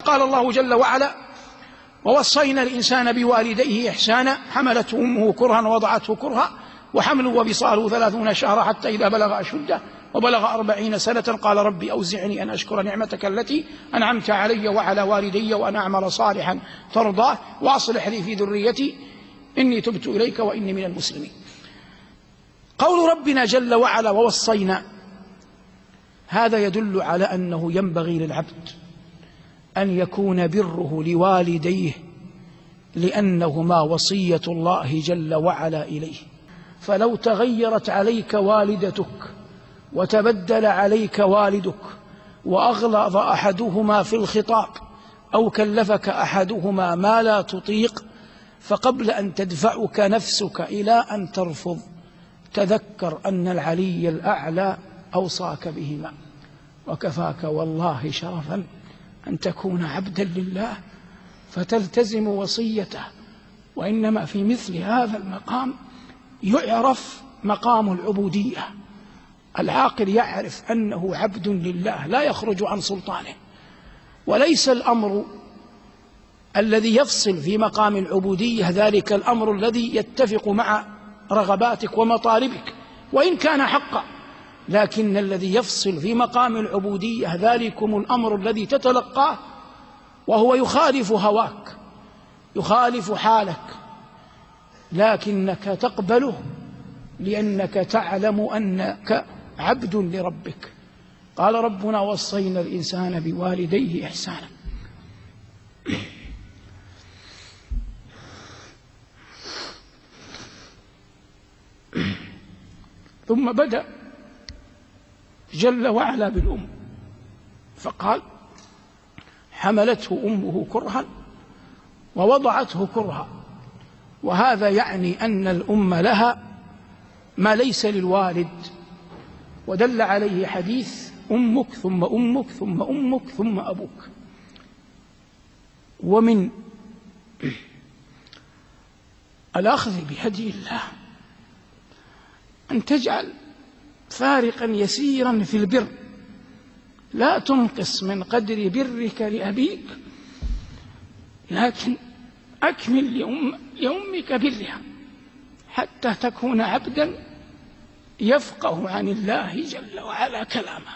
قال الله جل وعلا: ووصينا الإنسان بوالديه إحسانا حملته أمه كرها ووضعته كرها وحمله وفصاله 30 شهرا حتى إذا بلغ أشده وبلغ 40 سنة قال ربي أوزعني أن أشكر نعمتك التي أنعمت علي وعلى والدي وأن أعمل صالحا ترضاه وأصلح لي في ذريتي إني تبت إليك وإني من المسلمين. قول ربنا جل وعلا ووصينا، هذا يدل على أنه ينبغي للعبد أن يكون بره لوالديه، لأنهما وصية الله جل وعلا إليه. فلو تغيرت عليك والدتك وتبدل عليك والدك وأغلظ أحدهما في الخطاب أو كلفك أحدهما ما لا تطيق، فقبل أن تدفعك نفسك إلى أن ترفض تذكر أن العلي الأعلى أوصاك بهما، وكفاك والله شرفا أن تكون عبدا لله فتلتزم وصيته. وإنما في مثل هذا المقام يعرف مقام العبودية. العاقل يعرف أنه عبد لله لا يخرج عن سلطانه، وليس الأمر الذي يفصل في مقام العبودية ذلك الأمر الذي يتفق مع رغباتك ومطالبك وإن كان حقا، لكن الذي يفصل في مقام العبودية ذلكم الأمر الذي تتلقاه وهو يخالف هواك يخالف حالك، لكنك تقبله لأنك تعلم أنك عبد لربك. قال ربنا: وصينا الإنسان بوالديه إحسانا. ثم بدأ جل وعلا بالأم فقال: حملته أمه كرها ووضعته كرها. وهذا يعني أن الأم لها ما ليس للوالد، ودل عليه حديث: أمك ثم أمك ثم أمك ثم أبوك. ومن الأخذ بهدي الله أن تجعل فارقا يسيرا في البر، لا تنقص من قدر برك لأبيك، لكن أكمل لأمك برها حتى تكون عبدا يفقه عن الله جل وعلا كلامه.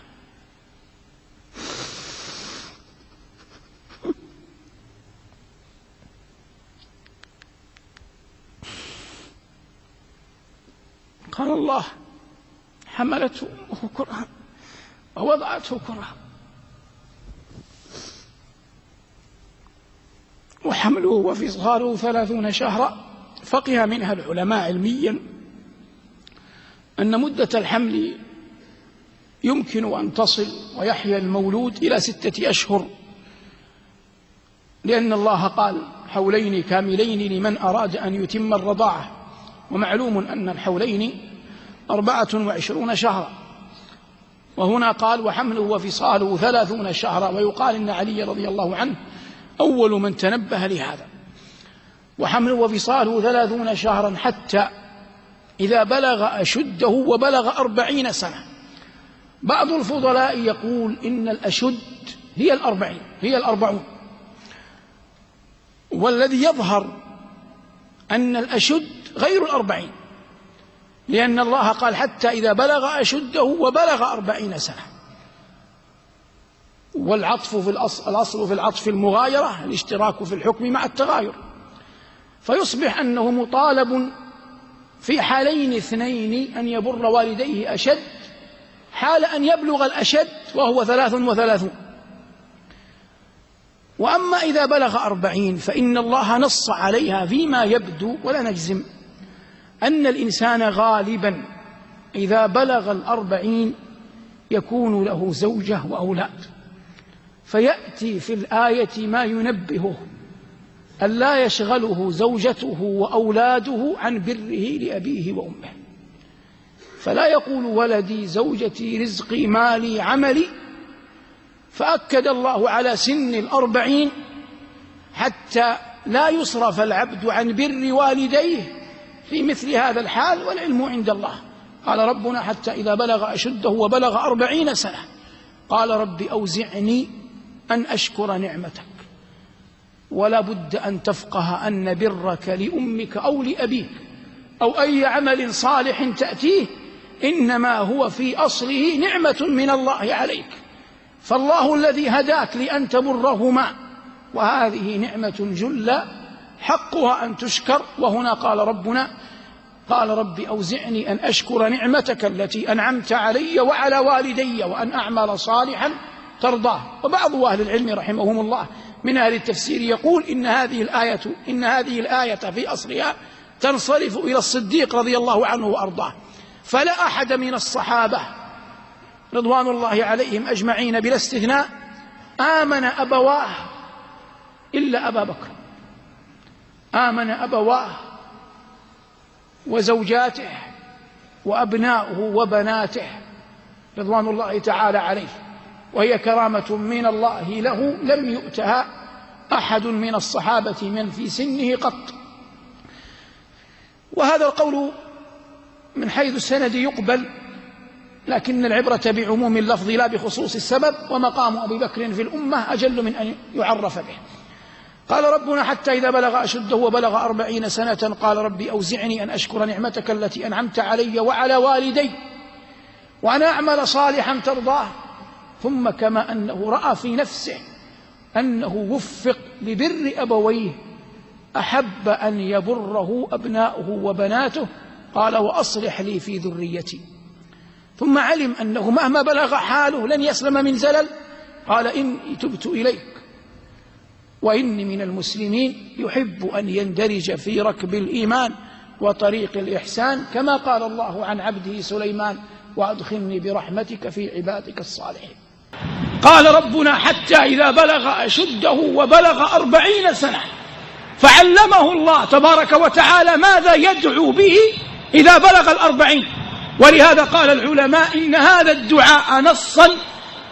قال الله: حملته أمه كرها ووضعته كرها. وحمله وفصاله 30 شهرا. فقه منها العلماء علميا أن مدة الحمل يمكن أن تصل ويحيا المولود إلى 6 أشهر، لأن الله قال: حولين كاملين لمن أراد أن يتم الرضاعة. ومعلوم أن الحولين 24 شهرا. وهنا قال: وحمله وفصاله 30 شهرا. ويقال إن علي رضي الله عنه أول من تنبه لهذا. وحمله وفصاله 30 شهرا حتى إذا بلغ أشده وبلغ 40 سنة. بعض الفضلاء يقول إن الأشد هي 40، والذي يظهر أن الأشد غير 40، لأن الله قال: حتى إذا بلغ أشده وبلغ 40 سنة. والعطف في الأصل في العطف المغايرة، الاشتراك في الحكم مع التغاير، فيصبح أنه مطالب في حالين اثنين أن يبر والديه أشد، حال أن يبلغ الأشد وهو 33. وأما إذا بلغ 40 فإن الله نص عليها فيما يبدو ولا نجزم أن الإنسان غالبا إذا بلغ 40 يكون له زوجة وأولاد، فيأتي في الآية ما ينبهه أن لا يشغله زوجته وأولاده عن بره لأبيه وأمه. فلا يقول: ولدي زوجتي رزقي مالي عملي، فأكد الله على سن 40 حتى لا يصرف العبد عن بر والديه في مثل هذا الحال، والعلم عند الله. قال ربنا: حتى إذا بلغ أشده وبلغ 40 سنة قال رب أوزعني أن أشكر نعمتك ولا بد أن تفقه أن برك لأمك أو لأبيك أو أي عمل صالح تأتيه إنما هو في أصله نعمة من الله عليك، فالله الذي هداك لأن تبرهما، وهذه نعمة جلة حقها أن تشكر. وهنا قال ربنا: قال رب أوزعني أن أشكر نعمتك التي أنعمت علي وعلى والدي وأن أعمل صالحا ترضاه. وبعض أهل العلم رحمهم الله من أهل التفسير يقول إن هذه الآية في أصلها تنصرف إلى الصديق رضي الله عنه وأرضاه، فلا أحد من الصحابة رضوان الله عليهم أجمعين بلا استثناء آمن أبواه إلا أبا بكر، آمن أبواه وزوجاته وأبناؤه وبناته رضوان الله تعالى عليه، وهي كرامة من الله له لم يؤتها أحد من الصحابة من في سنه قط. وهذا القول من حيث السند يقبل، لكن العبرة بعموم اللفظ لا بخصوص السبب، ومقام أبي بكر في الأمة أجل من أن يعرف به. قال ربنا: حتى إذا بلغ أشده وبلغ 40 سنة قال ربي أوزعني أن أشكر نعمتك التي أنعمت علي وعلى والدي وأن أعمل صالحا ترضاه. ثم كما أنه رأى في نفسه أنه وفق لبر أبويه أحب أن يبره أبناؤه وبناته، قال: وأصلح لي في ذريتي. ثم علم أنه مهما بلغ حاله لن يسلم من زلل، قال: إني تبت إليك وإني من المسلمين، يحب أن يندرج في ركب الإيمان وطريق الإحسان، كما قال الله عن عبده سليمان: وأدخلني برحمتك في عبادك الصالحين. قال ربنا: حتى إذا بلغ أشده وبلغ 40 سنة، فعلمه الله تبارك وتعالى ماذا يدعو به إذا بلغ 40. ولهذا قال العلماء إن هذا الدعاء نصا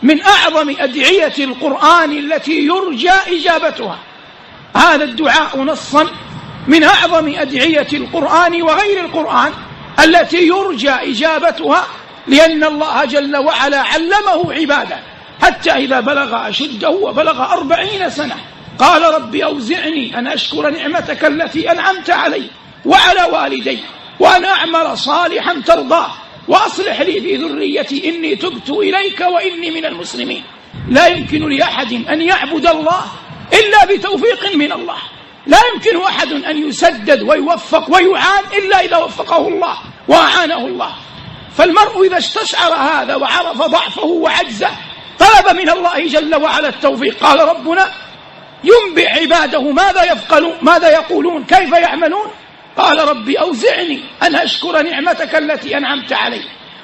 من أعظم أدعية القرآن التي يرجى إجابتها. هذا الدعاء نصا من أعظم أدعية القرآن وغير القرآن التي يرجى إجابتها، لأن الله جل وعلا علمه عباده حتى إذا بلغ أشده وبلغ 40 سنة قال ربي أوزعني أن أشكر نعمتك التي أنعمت علي وعلى والدي وأن أعمل صالحا ترضاه وأصلح لي في ذريتي إني تبت إليك وإني من المسلمين. لا يمكن لأحد أن يعبد الله إلا بتوفيق من الله، لا يمكن أحد أن يسدد ويوفق ويعان إلا إذا وفقه الله وأعانه الله. فالمرء إذا استشعر هذا وعرف ضعفه وعجزه طلب من الله جل وعلا التوفيق. قال ربنا ينبئ عباده ماذا يقولون كيف يعملون. قال ربي أوزعني أن أشكر نعمتك التي أنعمت علي.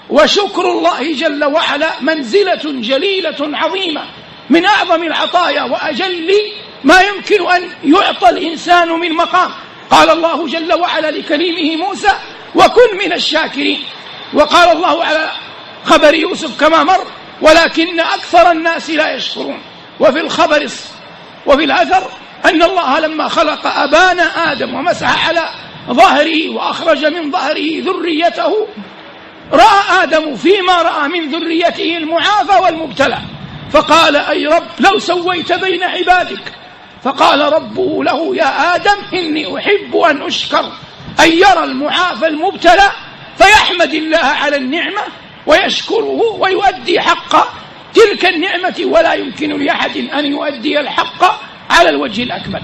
وشكر الله جل وعلا منزلة جليلة عظيمة من أعظم العطايا وأجل ما يمكن أن يعطى الإنسان من مقام. قال الله جل وعلا لكليمه موسى وكن من الشاكرين. وقال الله على خبر يوسف كما مر ولكن أكثر الناس لا يشكرون. وفي الأثر أن الله لما خلق أبانا آدم ومسح على ظهره وأخرج من ظهره ذريته رأى آدم فيما رأى من ذريته المعافى والمبتلى، فقال أي رب لو سويت بين عبادك. فقال ربه له يا آدم إني أحب أن أشكر، أن يرى المعافى المبتلى فيحمد الله على النعمة ويشكره ويؤدي حق تلك النعمة، ولا يمكن لأحد أن يؤدي الحق على الوجه الأكمل.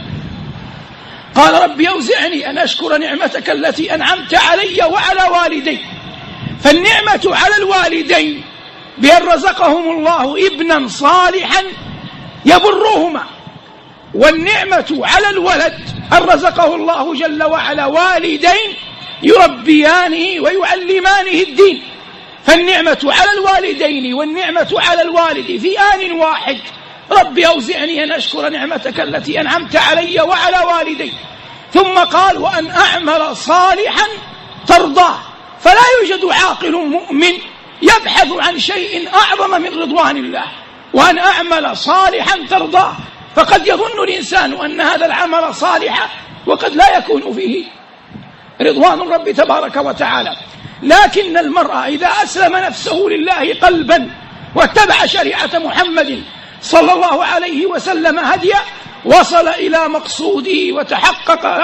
قال ربي أوزعني أن أشكر نعمتك التي أنعمت علي وعلى والدي. فالنعمة على الوالدين بأن رزقهم الله ابنا صالحا يبرهما، والنعمة على الولد أن رزقه الله جل وعلا والدين يربيانه ويعلمانه الدين. فالنعمة على الوالدين والنعمة على الوالد في آن واحد. ربي أوزعني أن أشكر نعمتك التي أنعمت علي وعلى والدي. ثم قال وأن أعمل صالحا ترضاه. فلا يوجد عاقل مؤمن يبحث عن شيء أعظم من رضوان الله. وأن أعمل صالحا ترضاه، فقد يظن الإنسان أن هذا العمل صالحا وقد لا يكون فيه رضوان الرب تبارك وتعالى. لكن المرء إذا أسلم نفسه لله قلبا واتبع شريعة محمد صلى الله عليه وسلم هديه وصل إلى مقصوده وتحقق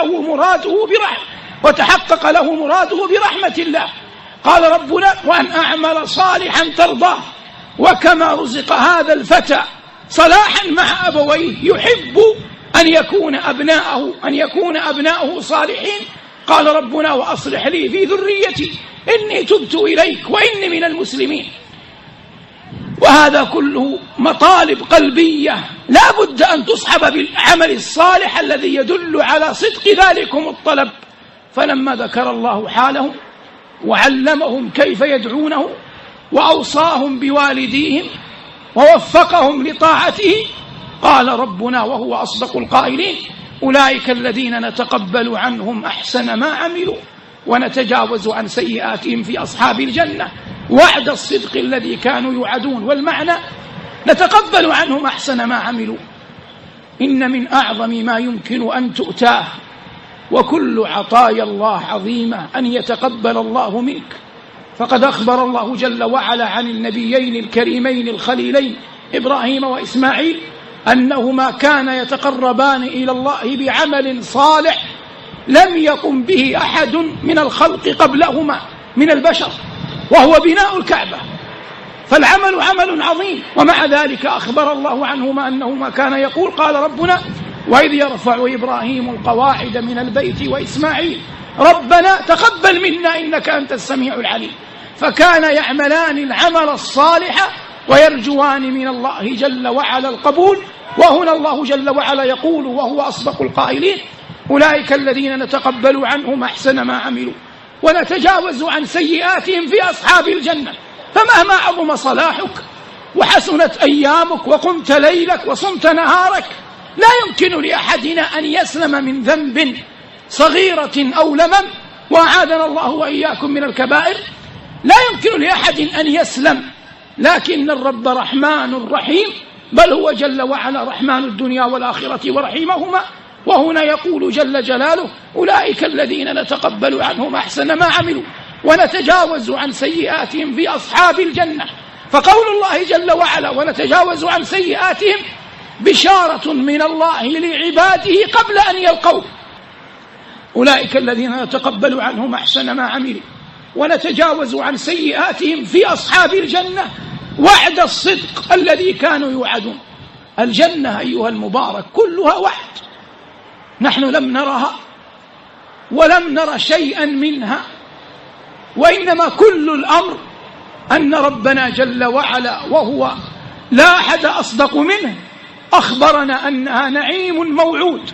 له مراده برحمة الله. قال ربنا: وأن أعمل صالحا ترضاه. وكما رزق هذا الفتى صلاحا مع أبويه يحب أن يكون أبناؤه صالحين، قال ربنا: وأصلح لي في ذريتي إني تبت إليك وإني من المسلمين. وهذا كله مطالب قلبية لا بد أن تصحب بالعمل الصالح الذي يدل على صدق ذلكم الطلب. فلما ذكر الله حالهم وعلمهم كيف يدعونه وأوصاهم بوالديهم ووفقهم لطاعته، قال ربنا وهو أصدق القائلين: أولئك الذين نتقبل عنهم أحسن ما عملوا ونتجاوز عن سيئاتهم في أصحاب الجنة وعد الصدق الذي كانوا يوعدون. والمعنى: نتقبل عنهم أحسن ما عملوا. إن من أعظم ما يمكن أن تؤتاه وكل عطايا الله عظيمة أن يتقبل الله منك. فقد أخبر الله جل وعلا عن النبيين الكريمين الخليلين إبراهيم وإسماعيل أنهما كانا يتقربان إلى الله بعمل صالح لم يقم به أحد من الخلق قبلهما من البشر، وهو بناء الكعبة. فالعمل عمل عظيم، ومع ذلك أخبر الله عنهما أنهما كان يقول: قال ربنا: وإذ يرفع إبراهيم القواعد من البيت وإسماعيل ربنا تقبل منا إنك أنت السميع العليم. فكان يعملان العمل الصالح ويرجوان من الله جل وعلا القبول. وهنا الله جل وعلا يقول وهو أصدق القائلين: أولئك الذين نتقبل عنهم أحسن ما عملوا ونتجاوز عن سيئاتهم في أصحاب الجنة. فمهما عظم صلاحك وحسنت أيامك وقمت ليلك وصمت نهارك، لا يمكن لأحدنا أن يسلم من ذنب صغيرة أو لمم، وأعاذنا الله وإياكم من الكبائر. لا يمكن لأحد أن يسلم، لكن الرب رحمن رحيم، بل هو جل وعلا رحمن الدنيا والآخرة ورحيمهما. وهنا يقول جل جلاله: أولئك الذين نتقبل عنهم أحسن ما عملوا ونتجاوز عن سيئاتهم في أصحاب الجنة. فقول الله جل وعلا ونتجاوز عن سيئاتهم بشارة من الله لعباده قبل أن يلقوه. أولئك الذين نتقبل عنهم أحسن ما عملوا ونتجاوز عن سيئاتهم في أصحاب الجنة وعد الصدق الذي كانوا يوعدون. الجنة أيها المبارك كلها وعد، نحن لم نرها ولم نر شيئا منها، وإنما كل الأمر أن ربنا جل وعلا وهو لا أحد أصدق منه أخبرنا أنها نعيم موعود،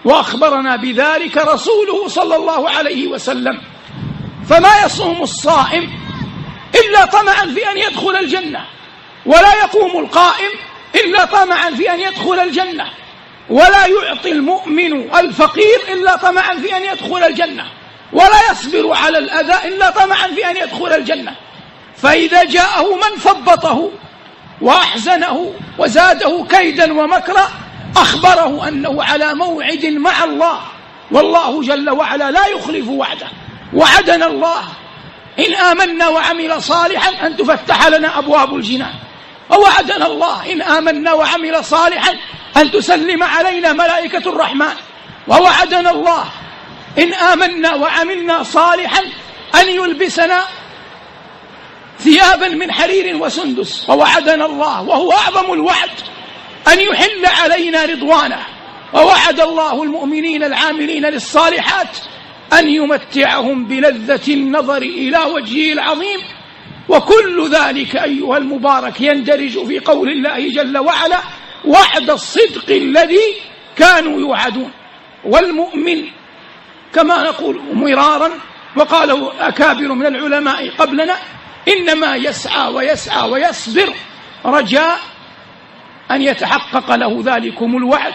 وأخبرنا بذلك رسوله صلى الله عليه وسلم. فما يصوم الصائم إلا طمعا في أن يدخل الجنة، ولا يقوم القائم إلا طمعا في أن يدخل الجنة، ولا يعطي المؤمن الفقير إلا طمعا في أن يدخل الجنة، ولا يصبر على الأذى إلا طمعا في أن يدخل الجنة. فإذا جاءه من ثبطه وأحزنه وزاده كيدا ومكرا أخبره أنه على موعد مع الله، والله جل وعلا لا يخلف وعده. وعدنا الله إن آمنا وعمل صالحا أن تفتح لنا أبواب الجنان، ووعدنا الله إن آمنا وعمل صالحا أن تسلم علينا ملائكة الرحمن، ووعدنا الله إن آمنا وعملنا صالحا أن يلبسنا ثيابا من حرير وسندس، ووعدنا الله وهو أعظم الوعد أن يحل علينا رضوانه، ووعد الله المؤمنين العاملين للصالحات أن يمتعهم بلذة النظر إلى وجهه العظيم. وكل ذلك أيها المبارك يندرج في قول الله جل وعلا: وعد الصدق الذي كانوا يوعدون. والمؤمن كما نقول مرارا وقاله أكابر من العلماء قبلنا إنما يسعى ويسعى ويصبر رجاء أن يتحقق له ذلكم الوعد.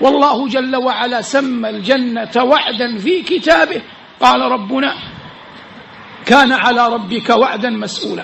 والله جل وعلا سمى الجنة وعدا في كتابه، قال ربنا: كان على ربك وعدا مسؤولا.